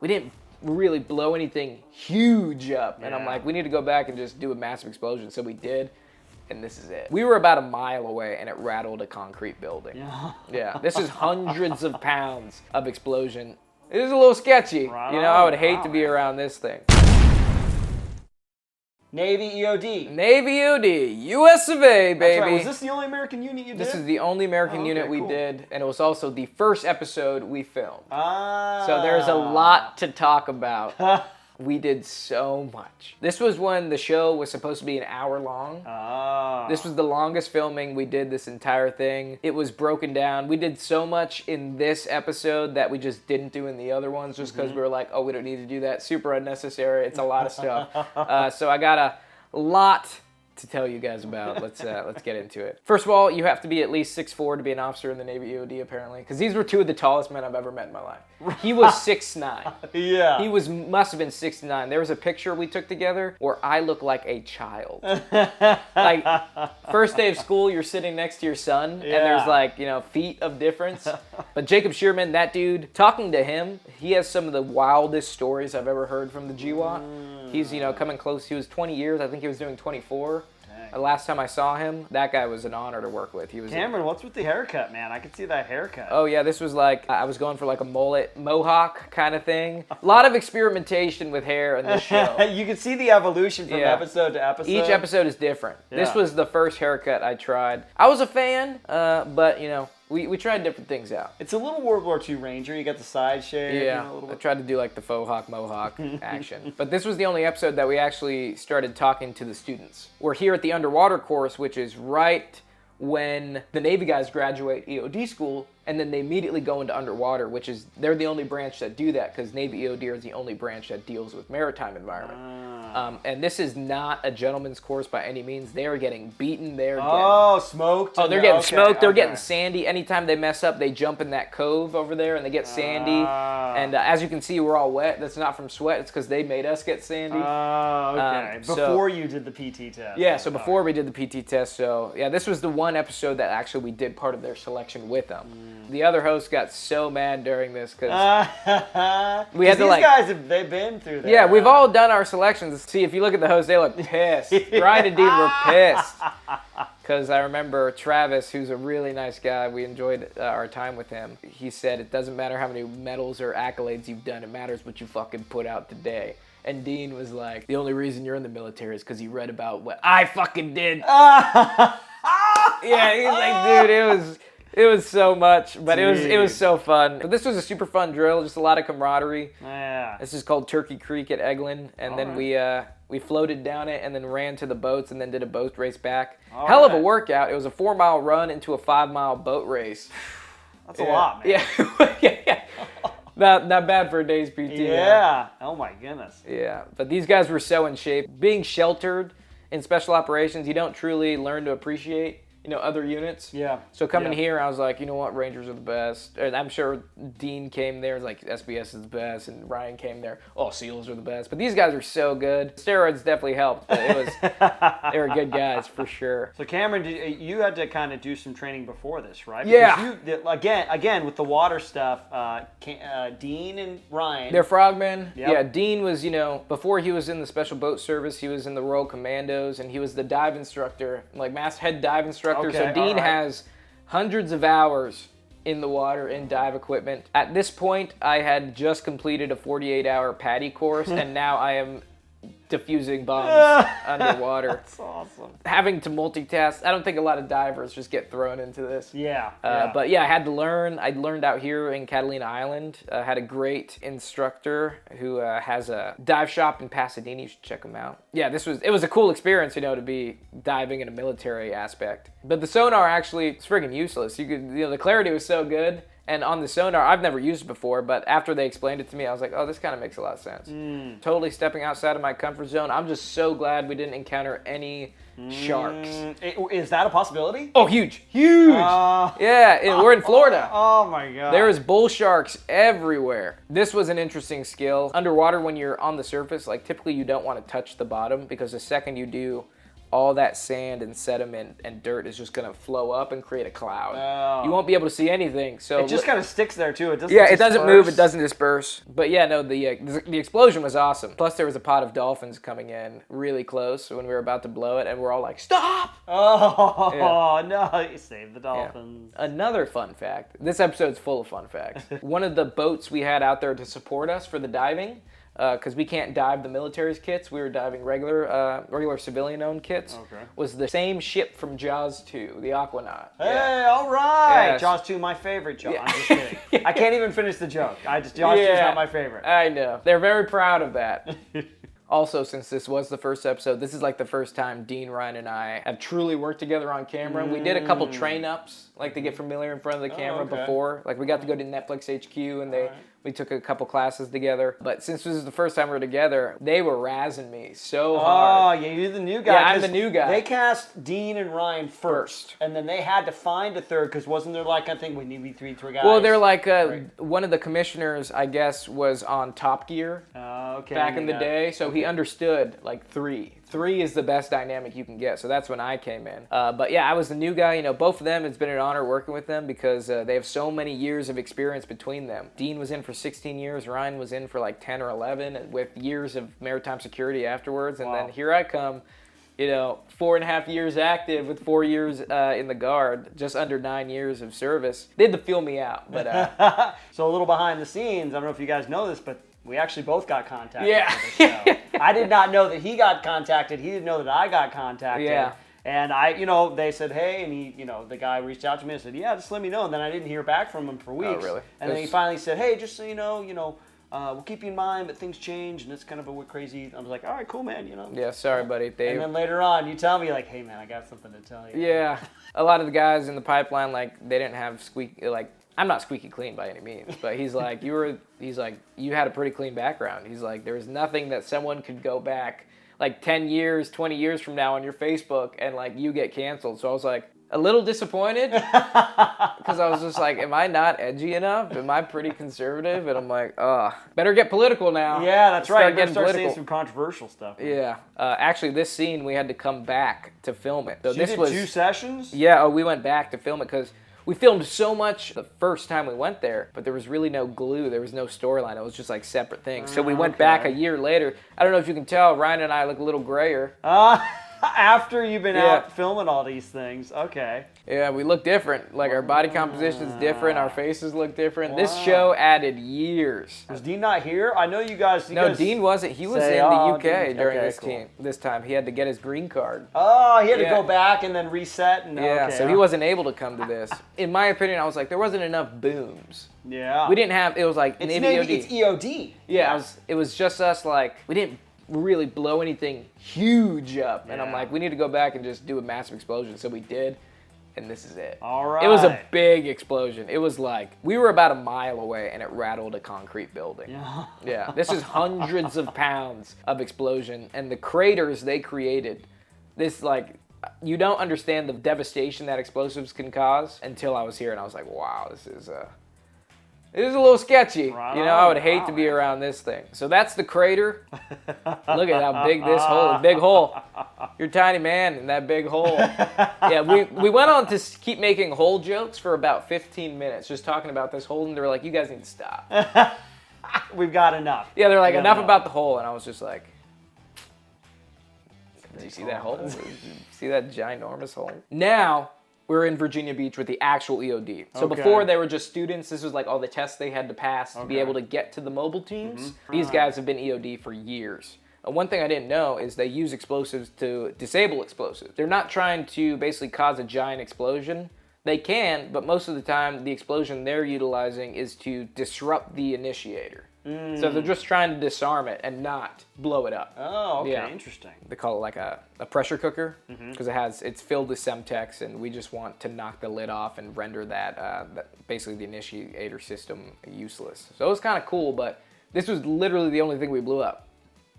We didn't really blow anything huge up. And I'm Yeah. like, we need to go back and just do a massive explosion. So we did. And this is it. We were about a mile away and it rattled a concrete building. Yeah. Yeah, this is hundreds of pounds of explosion. It is a little sketchy. Right You know, I would on, hate to be around this thing. Navy EOD. Navy EOD, US of A, baby. That's right. Was this the only American unit you did? This is the only American Oh, okay, unit we cool. did, and it was also the first episode we filmed. Ah. So there's a lot to talk about. We did so much. This was when the show was supposed to be an hour long. Ah. This was the longest filming we did this entire thing. It was broken down. We did so much in this episode that we just didn't do in the other ones just because we were like, oh, we don't need to do that. Super unnecessary. It's a lot of stuff. So I got a lot to tell you guys about. Let's get into it. First of all, you have to be at least 6'4" to be an officer in the Navy EOD, apparently, because these were two of the tallest men I've ever met in my life. He was 6'9". Yeah. He must have been 6'9". There was a picture we took together where I look like a child. Like, first day of school, you're sitting next to your son, and there's like, feet of difference. But Jacob Shearman, that dude, talking to him, he has some of the wildest stories I've ever heard from the GWAT. He's, coming close. He was 20 years. I think he was doing 24. The last time I saw him, that guy was an honor to work with. He was Cameron, what's with the haircut, man? I could see that haircut. Oh yeah, this was like, I was going for like a mullet mohawk kind of thing. A lot of experimentation with hair in this show. You can see the evolution from episode to episode. Each episode is different. This Yeah. was the first haircut I tried. I was a fan, but we tried different things out. It's a little World War II Ranger. You got the side shave. Yeah, A little I bit. tried to do like the faux hawk mohawk action. But this was the only episode that we actually started talking to the students. We're here at the underwater course, which is right when the Navy guys graduate EOD school, and then they immediately go into underwater, which is, they're the only branch that do that, because Navy EOD is the only branch that deals with maritime environment. And this is not a gentleman's course by any means. They are getting beaten. They're smoked. they're getting smoked. They're getting sandy. Anytime they mess up, they jump in that cove over there and they get sandy. And as you can see, we're all wet. That's not from sweat. It's because they made us get sandy. Okay. Before you did the PT test. Yeah, so before we did the PT test. So yeah, this was the one episode that actually we did part of their selection with them. The other host got so mad during this because we had to these guys they've been through that. Yeah, we've all done our selections. See, if you look at the host, they look pissed. Ryan and Dean were pissed. Because I remember Travis, who's a really nice guy, we enjoyed our time with him. He said, it doesn't matter how many medals or accolades you've done, it matters what you fucking put out today. And Dean was like, the only reason you're in the military is because you read about what I fucking did. Yeah, he's like, dude, it was so much, but it was so fun. But this was a super fun drill, just a lot of camaraderie. Yeah. This is called Turkey Creek at Eglin, and then we floated down it and then ran to the boats and then did a boat race back. Hell of a workout. It was a 4-mile run into a 5-mile boat race. That's a lot, man. Yeah. Not bad for a day's PT. Yeah. Oh my goodness. Yeah, but these guys were so in shape. Being sheltered in special operations, you don't truly learn to appreciate other units. Yeah. So coming here, I was like, you know what, Rangers are the best. And I'm sure Dean came there, like SBS is the best, and Ryan came there, SEALs are the best. But these guys are so good. Steroids definitely helped, but they were good guys for sure. So Cameron, you had to kind of do some training before this, right? Yeah. Because again with the water stuff, Dean and Ryan. They're frogmen. Yep. Yeah, Dean was, before he was in the Special Boat Service, he was in the Royal Commandos, and he was the dive instructor, like head dive instructor. Okay, so Dean has hundreds of hours in the water in dive equipment. At this point, I had just completed a 48-hour PADI course, and now I am defusing bombs underwater. That's awesome. Having to multitask, I don't think a lot of divers just get thrown into this. Yeah. But yeah, I had to learn. I learned out here in Catalina Island. Had a great instructor who has a dive shop in Pasadena. You should check him out. Yeah, it was a cool experience, to be diving in a military aspect. But the sonar actually, it's friggin' useless. You could, the clarity was so good. And on the sonar, I've never used it before, but after they explained it to me, I was like, oh, this kind of makes a lot of sense. Totally stepping outside of my comfort zone. I'm just so glad we didn't encounter any sharks. Is that a possibility? Oh, huge. Yeah, we're in Florida. Oh my God. There is bull sharks everywhere. This was an interesting skill. Underwater, when you're on the surface, like typically you don't want to touch the bottom because the second you do, all that sand and sediment and dirt is just going to flow up and create a cloud. Oh. You won't be able to see anything. So it just kind of sticks there too. It doesn't. Yeah, it doesn't move. It disperse. doesn't disperse. But yeah, no, the explosion was awesome. Plus, there was a pod of dolphins coming in really close when we were about to blow it, and we're all like, "Stop!" Oh no! You saved the dolphins. Yeah. Another fun fact. This episode's full of fun facts. One of the boats we had out there to support us for the diving, because we can't dive the military's kits, we were diving regular civilian-owned kits, was the same ship from Jaws 2, the Aquanaut. Hey, all right. Yes. Jaws 2, my favorite Jaws. Yeah. I'm just kidding. I can't even finish the joke. Jaws 2 is not my favorite. I know. They're very proud of that. Also, since this was the first episode, this is like the first time Dean, Ryan, and I have truly worked together on camera. We did a couple train-ups, like to get familiar in front of the camera before. Like we got to go to Netflix HQ and we took a couple classes together. But since this is the first time we're together, they were razzing me so hard. Oh, yeah, you're the new guy. Yeah, I'm the new guy. They cast Dean and Ryan first. And then they had to find a third, because wasn't there like, I think we need three guys? Well, they're like, one of the commissioners, I guess, was on Top Gear back in the day. So he understood like 3. 3 is the best dynamic you can get, so that's when I came in. But yeah, I was the new guy. You know, both of them, it's been an honor working with them because they have so many years of experience between them. Dean was in for 16 years, Ryan was in for like 10 or 11, and with years of maritime security afterwards. And then here I come, you know, 4.5 years active with 4 years in the Guard, just under 9 years of service. They had to feel me out, but so a little behind the scenes, I don't know if you guys know this, but we actually both got contacted. Yeah. I did not know that he got contacted. He didn't know that I got contacted. Yeah. And I, you know, they said, hey, and he, you know, the guy reached out to me and said, yeah, just let me know. And then I didn't hear back from him for weeks. Oh, really? And then he finally said, hey, just so you know, we'll keep you in mind, but things change, and it's kind of a crazy. I was like, all right, cool, man, you know. Yeah, sorry, buddy. And then later on, you tell me, like, hey, man, I got something to tell you. Yeah. A lot of the guys in the pipeline, like, they didn't have I'm not squeaky clean by any means, but he's like, you had a pretty clean background. He's like, there was nothing that someone could go back like 10 years, 20 years from now on your Facebook and like you get canceled. So I was like a little disappointed because I was just like, am I not edgy enough? Am I pretty conservative? And I'm like, better get political now. Yeah, that's right. Start Start saying some controversial stuff. Man. Yeah. Actually, this scene, we had to come back to film it. So this was 2 sessions? Yeah, we went back to film it because we filmed so much the first time we went there, but there was really no glue. There was no storyline. It was just like separate things. So we went back a year later. I don't know if you can tell, Ryan and I look a little grayer. After you've been out filming all these things. Okay. Yeah, we look different. Like our body composition is different. Our faces look different. This show added years. Was Dean not here? I know you guys. No, Dean wasn't. He was in the UK during this time. He had to get his green card. Oh, he had to go back and then reset. And, so he wasn't able to come to this. In my opinion, I was like, there wasn't enough booms. Yeah. We didn't have. It was like it's EOD. It's EOD. Yeah, it was just us. Like we didn't really blow anything huge up, and I'm like, we need to go back and just do a massive explosion. So we did, and this is it. All right. It was a big explosion. It was like we were about a mile away, and it rattled a concrete building. Yeah. This is hundreds of pounds of explosion, and the craters they created. This like. You don't understand the devastation that explosives can cause until I was here, and I was like, wow, this is a little sketchy. Right you know, I would hate to be around this thing. So that's the crater. Look at how big this hole is. Big hole. You're a tiny man in that big hole. Yeah, we went on to keep making hole jokes for about 15 minutes, just talking about this hole, and they were like, you guys need to stop. We've got enough. Yeah, they're like, enough about the hole, and I was just like, do you see that hole? See that ginormous hole? Now, we're in Virginia Beach with the actual EOD. So before they were just students, this was like all the tests they had to pass to be able to get to the mobile teams. These guys have been EOD for years. One thing I didn't know is they use explosives to disable explosives. They're not trying to basically cause a giant explosion. They can, but most of the time, the explosion they're utilizing is to disrupt the initiator. So they're just trying to disarm it and not blow it up. Oh, okay, interesting. They call it like a pressure cooker because it's filled with Semtex, and we just want to knock the lid off and render that basically the initiator system useless. So it was kind of cool, but this was literally the only thing we blew up,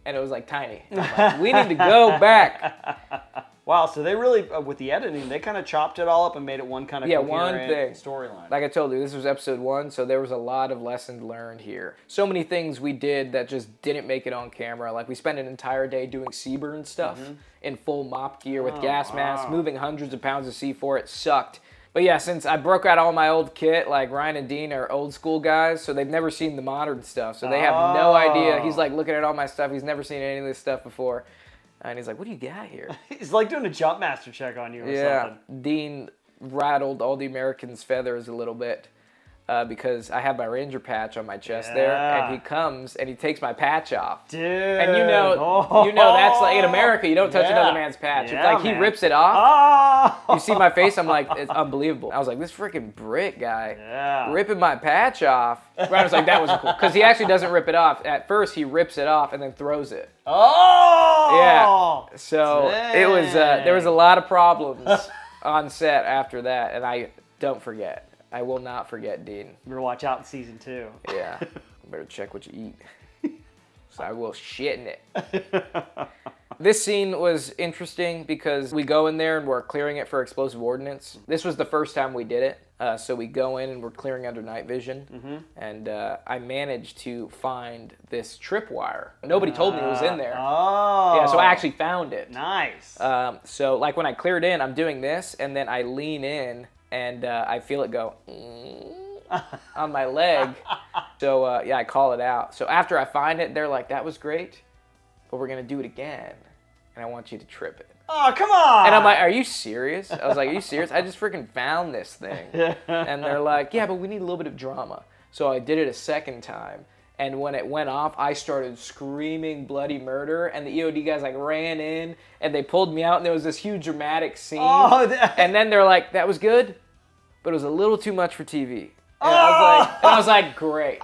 and it was like tiny. I'm like, we need to go back. Wow, so they really, with the editing, they kind of chopped it all up and made it one kind of one thing. storyline. Like I told you, this was episode 1, so there was a lot of lessons learned here. So many things we did that just didn't make it on camera. Like we spent an entire day doing Seaburn stuff in full mop gear with gas masks, moving hundreds of pounds of C4. It sucked. But yeah, since I broke out all my old kit, like Ryan and Dean are old school guys, so they've never seen the modern stuff. So they have no idea. He's like looking at all my stuff. He's never seen any of this stuff before. And he's like, what do you got here? He's like doing a jump master check on you or something. Dean rattled all the Americans' feathers a little bit because I have my Ranger patch on my chest there. And he comes and he takes my patch off. Dude. And you know that's like, in America, you don't touch another man's patch. It's like he rips it off. You see my face, I'm like, it's unbelievable. I was like, this freaking Brit guy ripping my patch off. Ryan was like, that was cool. Because he actually doesn't rip it off. At first, he rips it off and then throws it. Yeah. So it was, there was a lot of problems on set after that. And I don't forget. I will not forget, Dean. You better watch out in season 2. Yeah. Better check what you eat. So I will shit in it. This scene was interesting because we go in there and we're clearing it for explosive ordnance. This was the first time we did it. So we go in and we're clearing under night vision. And I managed to find this tripwire. Nobody told me it was in there. Yeah, so I actually found it. Nice. So like when I cleared in, I'm doing this and then I lean in and I feel it go on my leg. So yeah, I call it out. So after I find it, they're like, that was great, but we're gonna do it again. And I want you to trip it. Oh, come on! And I'm like, are you serious? I was like, are you serious? I just freaking found this thing. And they're like, yeah, but we need a little bit of drama. So I did it a second time. And when it went off, I started screaming bloody murder. And the EOD guys like ran in and they pulled me out. And there was this huge dramatic scene. And then they're like, that was good, but it was a little too much for TV. And I was like, great.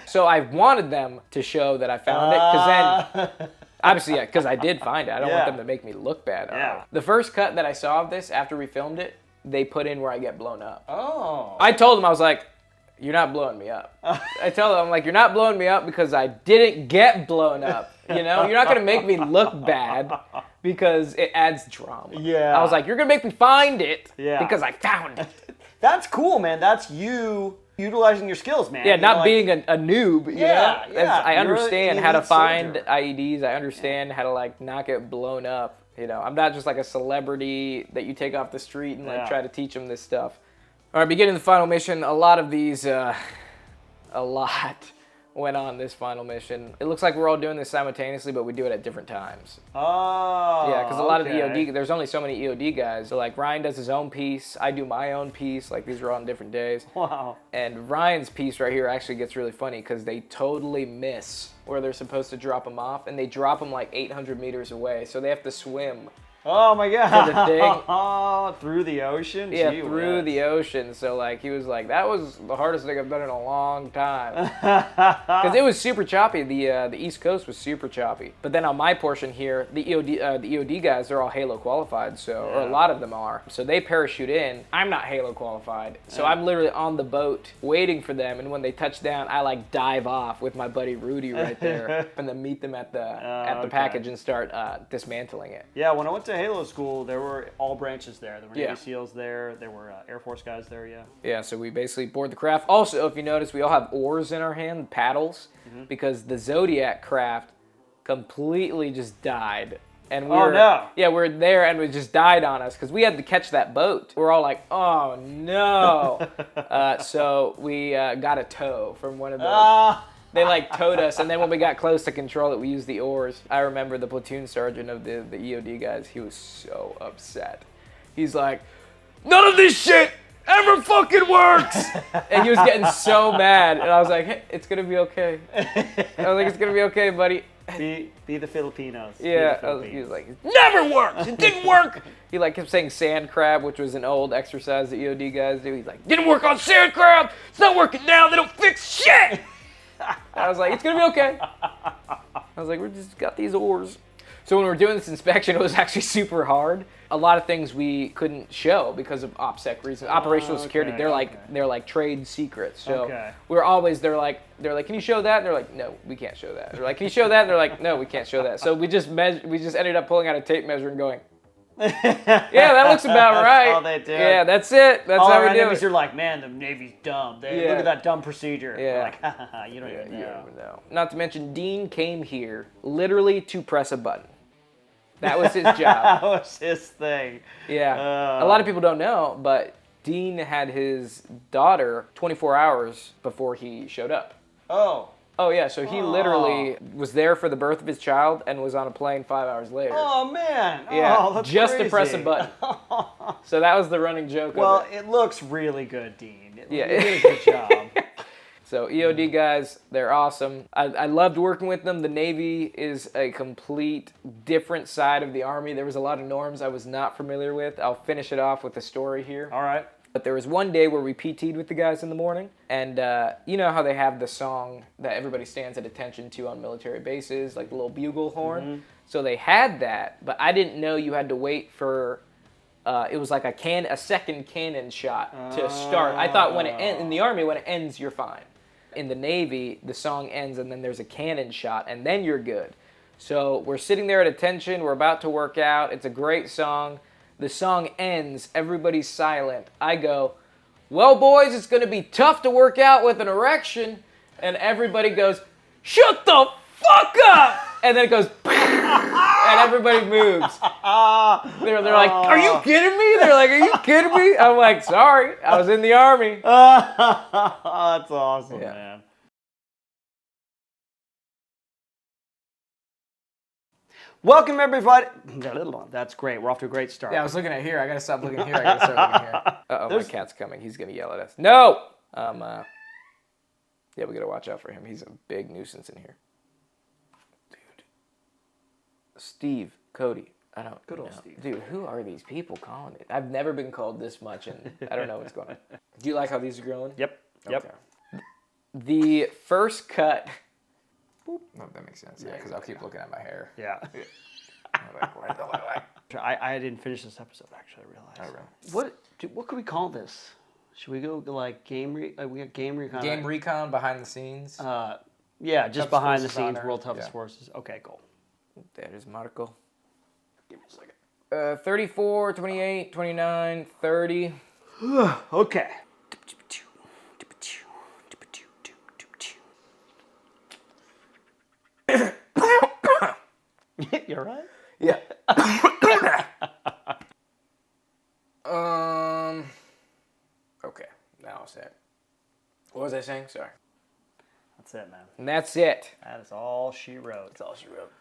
So I wanted them to show that I found it. Because then... Obviously, yeah, because I did find it. I don't want them to make me look bad. The first cut that I saw of this after we filmed it, they put in where I get blown up. I told them, I was like, you're not blowing me up. I told them, I'm like, you're not blowing me up because I didn't get blown up. You know, you're not going to make me look bad because it adds drama. I was like, you're going to make me find it because I found it. That's cool, man. That's you utilizing your skills, man. Yeah, not being a noob, you know? I understand how to find soldier. IEDs. I understand how to, like, not get blown up. You know, I'm not just, like, a celebrity that you take off the street and, like, try to teach them this stuff. All right, beginning the final mission, a lot of these, a lot went on this final mission. It looks like we're all doing this simultaneously, but we do it at different times. Yeah, because a lot of the EOD, there's only so many EOD guys. So like Ryan does his own piece, I do my own piece. Like these are all on different days. Wow. And Ryan's piece right here actually gets really funny because they totally miss where they're supposed to drop them off, and they drop them like 800 meters away. So they have to swim. Oh my God. To the thing. Through the ocean? Yeah, through the ocean. So like he was like, that was the hardest thing I've done in a long time. Because it was super choppy. The East Coast was super choppy. But then on my portion here, the EOD guys, they're all Halo qualified, so or a lot of them are. So they parachute in. I'm not Halo qualified. So I'm literally on the boat waiting for them, and when they touch down, I like dive off with my buddy Rudy right there and then meet them at the package and start dismantling it. Yeah, when I went to Halo school, there were all branches there. There were Navy SEALs there. There were Air Force guys there, Yeah, so we basically board the craft. Also, if you notice, we all have oars in our hand, paddles, because the Zodiac craft completely just died. And we're there and it just died on us because we had to catch that boat. We're all like, oh no. So we got a tow from one of those. They like towed us, and then when we got close to control it, we used the oars. I remember the platoon sergeant of the EOD guys, he was so upset. He's like, none of this shit ever fucking works! And he was getting so mad, and I was like, hey, it's gonna be okay. I was like, it's gonna be okay, buddy. Be the Filipinos. Yeah, he was like, it never works! It didn't work! He like kept saying sand crab, which was an old exercise the EOD guys do. He's like, didn't work on sand crab! It's not working now, they don't fix shit! I was like, it's gonna be okay. I was like, we just got these oars. So when we were doing this inspection, it was actually super hard. A lot of things we couldn't show because of OPSEC reasons. Operational security, they're like trade secrets. So we're always, they're like, can you show that? And they're like, no, we can't show that. They're like, can you show that? And they're like, no, we can't show that. So we just ended up pulling out a tape measure and going, Yeah, that looks about right. That's how they do it. Yeah, that's it. That's All how our we do enemies it. are like, man, the Navy's dumb. Look at that dumb procedure. Yeah. We're like, ha ha ha, you don't even know. You don't even know. Not to mention, Dean came here literally to press a button. That was his job. That was his thing. Yeah. A lot of people don't know, but Dean had his daughter 24 hours before he showed up. Oh. Oh, yeah, so he literally was there for the birth of his child and was on a plane 5 hours later. Oh, man. Yeah, Oh, that's just crazy. to press a button. So that was the running joke Well, of it. it looks really good, Dean. Yeah. You did a good job. So EOD guys, they're awesome. I loved working with them. The Navy is a complete different side of the Army. There was a lot of norms I was not familiar with. I'll finish it off with a story here. All right. But there was one day where we PT'd with the guys in the morning, and you know how they have the song that everybody stands at attention to on military bases, like the little bugle horn? Mm-hmm. So they had that, but I didn't know you had to wait for, it was like a second cannon shot to start. I thought when it in the Army, when it ends, you're fine. In the Navy, the song ends, and then there's a cannon shot, and then you're good. So we're sitting there at attention, we're about to work out, it's a great song. The song ends, everybody's silent. I go, well, boys, it's going to be tough to work out with an erection. And everybody goes, shut the fuck up! And then it goes, and everybody moves. They're like, are you kidding me? They're like, are you kidding me? I'm like, sorry, I was in the Army. That's awesome, man. Welcome, everybody. That's great. We're off to a great start. Yeah, I was looking at here. I got to stop looking here. I got to start looking here. Uh-oh, my cat's coming. He's going to yell at us. No! Yeah, we got to watch out for him. He's a big nuisance in here. Dude. Steve, Cody. I don't Good old know. Steve. Dude, who are these people calling it? I've never been called this much, and I don't know what's going on. Do you like how these are growing? Yep. Okay. The first cut... Oh, that makes sense. Yeah, because I'll keep looking at my hair. Yeah. Like, I didn't finish this episode, actually, I realized. Oh, really? What could we call this? Should we go like game recon? Game recon behind the scenes. Yeah, just Toughest behind the Forces scenes, Honor. World Toughest Yeah. Forces. Okay, cool. That is Marco. Give me a second. 34, 28, 29, 30. Okay. You alright? Yeah. Okay. Now I'll say it. What was I saying? Sorry. That's it, man. And that's it. That is all she wrote. That's all she wrote.